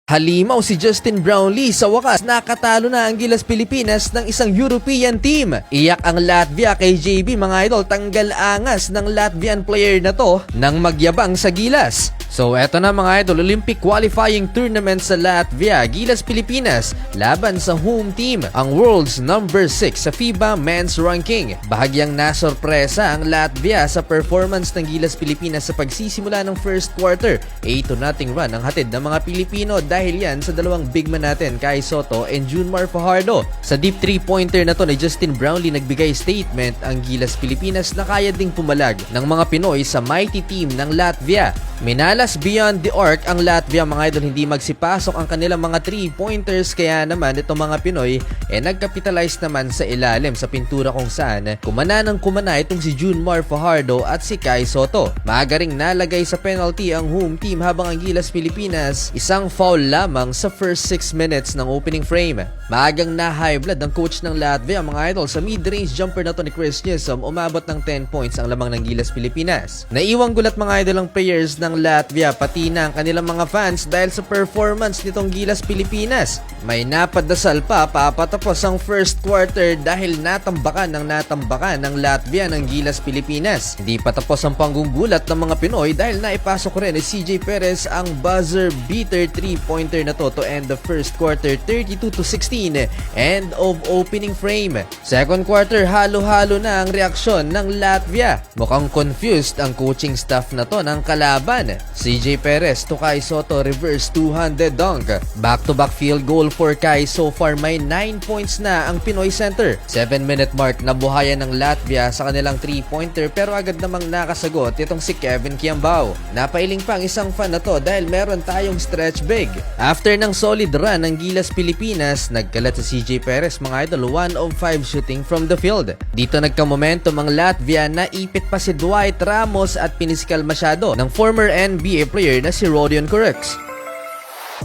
Halimaw si Justin Brownlee, sa wakas nakatalo na ang Gilas Pilipinas ng isang European team. Iyak ang Latvia kay JB mga idol, tanggal angas ng Latvian player na to nang magyabang sa Gilas. So eto na mga idol, Olympic qualifying tournament sa Latvia, Gilas Pilipinas laban sa home team, ang world's number 6 sa FIBA men's ranking. Bahagyang nasorpresa ang Latvia sa performance ng Gilas Pilipinas sa pagsisimula ng first quarter. 8-0 run ang hatid ng mga Pilipino dahil yan sa dalawang big man natin, Kai Sotto and Junmar Fajardo. Sa deep 3-pointer na to ni Justin Brownlee nagbigay statement ang Gilas Pilipinas na kaya ding pumalag ng mga Pinoy sa mighty team ng Latvia. Minalas beyond the arc ang Latvia mga idol, hindi magsipasok ang kanilang mga 3-pointers, kaya naman itong mga Pinoy nagkapitalize naman sa ilalim sa pintura kung saan kumana ng kumana itong si Junmar Fajardo at si Kai Sotto. Maaga ring nalagay sa penalty ang home team habang ang Gilas Pilipinas isang foul lamang sa first 6 minutes ng opening frame. Maagang na-high blood ang coach ng Latvia mga idol, sa mid-range jumper na to ni Chris Newsom umabot ng 10 points ang lamang ng Gilas Pilipinas. Naiwang gulat mga idol ang players ng Latvia pati na ang kanilang mga fans dahil sa performance nitong Gilas Pilipinas. May napadasal pa papatapos ang first quarter dahil natambakan ng Latvia ng Gilas Pilipinas. Hindi pa tapos ang panggugulat ng mga Pinoy dahil naipasok rin ni CJ Perez ang buzzer beater 3-pointer na to end the first quarter 32-16, end of opening frame. Second quarter, halo-halo na ang reaksyon ng Latvia. Mukhang confused ang coaching staff na to ng kalaban. CJ Perez to Kai Sotto reverse two-handed dunk. Back-to-back field goal for Kai. So far may 9 points na ang Pinoy center. 7-minute mark nabuhayan ng Latvia sa kanilang 3-pointer pero agad namang nakasagot itong si Kevin Kiambao. Napailing pa ang isang fan na to dahil meron tayong stretch big. After ng solid run ng Gilas Pilipinas, nagkalat sa CJ Perez mga idol, 1 of 5 shooting from the field. Dito nagka-momentum ang Latvia na ipit pa si Dwight Ramos at pinisikal masyado ng former NBA player na si Rodion Kurucs.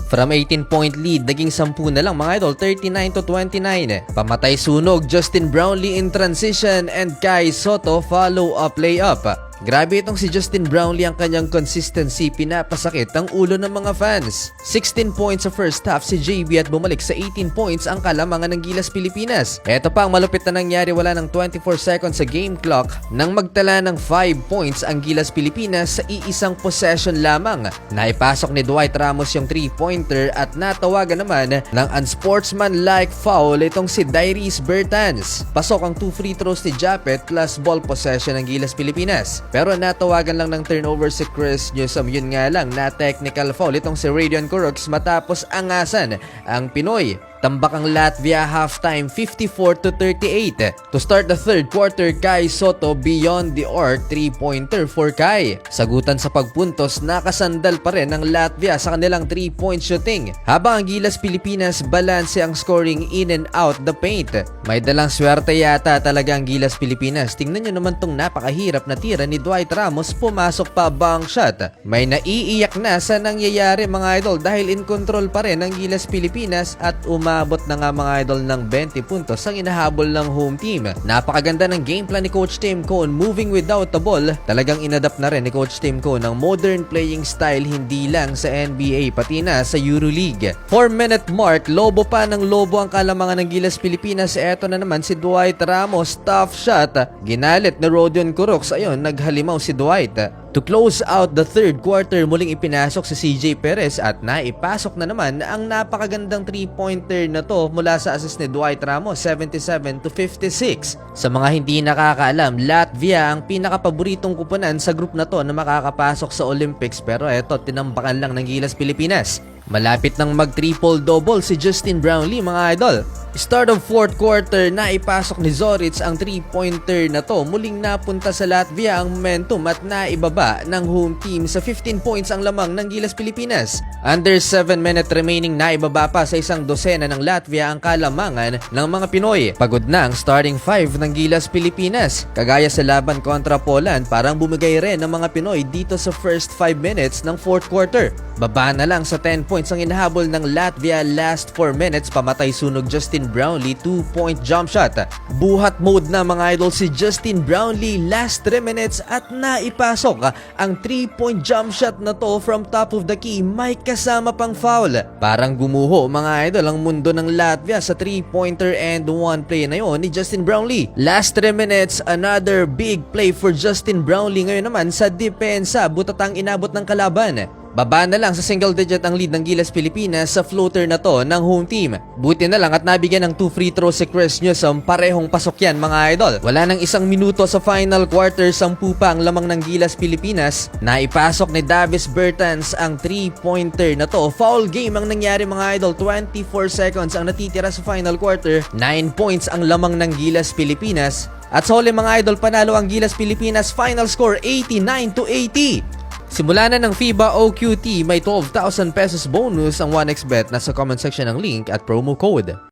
From 18-point lead, naging 10 na lang mga idol, 39-29. Pamatay sunog, Justin Brownlee in transition and Kai Sotto follow-up layup. Grabe itong si Justin Brownlee, ang kanyang consistency pinapasakit ang ulo ng mga fans. 16 points sa first half si JB at bumalik sa 18 points ang kalamangan ng Gilas Pilipinas. Ito pa ang malupit na nangyari, wala ng 24 seconds sa game clock nang magtala ng 5 points ang Gilas Pilipinas sa iisang possession lamang. Naipasok ni Dwight Ramos yung 3-pointer at natawagan naman ng unsportsmanlike foul itong si Dairis Bertans. Pasok ang 2 free throws ni Japet plus ball possession ng Gilas Pilipinas. Pero natawagan lang ng turnover si Chris Newsom. Yun nga lang, na technical foul itong si Rodion Kurucs matapos angasan ang Pinoy. Tambak ang Latvia halftime 54-38. To start the third quarter, Kai Sotto beyond the arc 3-pointer for Kai. Sagutan sa pagpuntos, nakasandal pa rin ng Latvia sa kanilang 3-point shooting. Habang ang Gilas Pilipinas balanse ang scoring in and out the paint. May dalang swerte yata talaga ang Gilas Pilipinas. Tingnan nyo naman tong napakahirap na tira ni Dwight Ramos, pumasok pa bank shot. May naiiyak na sa nangyayari mga idol dahil in control pa rin ang Gilas Pilipinas at umabot na nga mga idol ng 20 puntos ang inahabol ng home team. Napakaganda ng game plan ni Coach Tim Cone, moving without the ball. Talagang inadapt na rin ni Coach Tim Cone ang modern playing style hindi lang sa NBA pati na sa EuroLeague. 4-minute mark, lobo pa ng lobo ang kalamangan ng Gilas Pilipinas. Eto na naman si Dwight Ramos, tough shot. Ginalit na Rodion Kurucs, ayun, naghalimaw si Dwight. To close out the third quarter, muling ipinasok si CJ Perez at naipasok na naman ang napakagandang 3-pointer na to mula sa assist ni Dwight Ramos, 77-56. Sa mga hindi nakakaalam, Latvia ang pinakapaboritong kupunan sa group na to na makakapasok sa Olympics, pero eto, tinambakan lang ng Gilas Pilipinas. Malapit nang mag-triple-double si Justin Brownlee mga idol. Start of fourth quarter, naipasok ni Zoric ang 3-pointer na to. Muling napunta sa Latvia ang momentum at naibaba ng home team sa 15 points ang lamang ng Gilas Pilipinas. Under 7-minute remaining, naibaba pa sa isang dosena ng Latvia ang kalamangan ng mga Pinoy. Pagod na ang starting 5 ng Gilas Pilipinas. Kagaya sa laban kontra Poland, parang bumigay rin ng mga Pinoy dito sa first 5 minutes ng fourth quarter. Baba na lang sa 10 points ang inahabol ng Latvia last 4 minutes, pamatay sunog Justin Justin Brownlee 2-point jump shot. Buhat mode na mga idol si Justin Brownlee last 3 minutes at naipasok ang 3-point jump shot na to from top of the key, may kasama pang foul. Parang gumuho mga idol ang mundo ng Latvia sa 3-pointer and 1 play na yon ni Justin Brownlee. Last 3 minutes, another big play for Justin Brownlee ngayon naman sa depensa, butatang inabot ng kalaban. Baba na lang sa single digit ang lead ng Gilas Pilipinas sa floater na to ng home team. Buti na lang at nabigyan ng 2 free throws si Chris Newsom, parehong pasok yan mga idol. Wala nang 1 minuto sa final quarter, 10 pa ang lamang ng Gilas Pilipinas. Naipasok ni Davis Bertans ang 3-pointer na to. Foul game ang nangyari mga idol, 24 seconds ang natitira sa final quarter, 9 points ang lamang ng Gilas Pilipinas. At sa huli mga idol, panalo ang Gilas Pilipinas, final score 89-80. Simula na ng FIBA OQT, may 12,000 pesos bonus ang 1xBet. Nasa comment section ng link at promo code.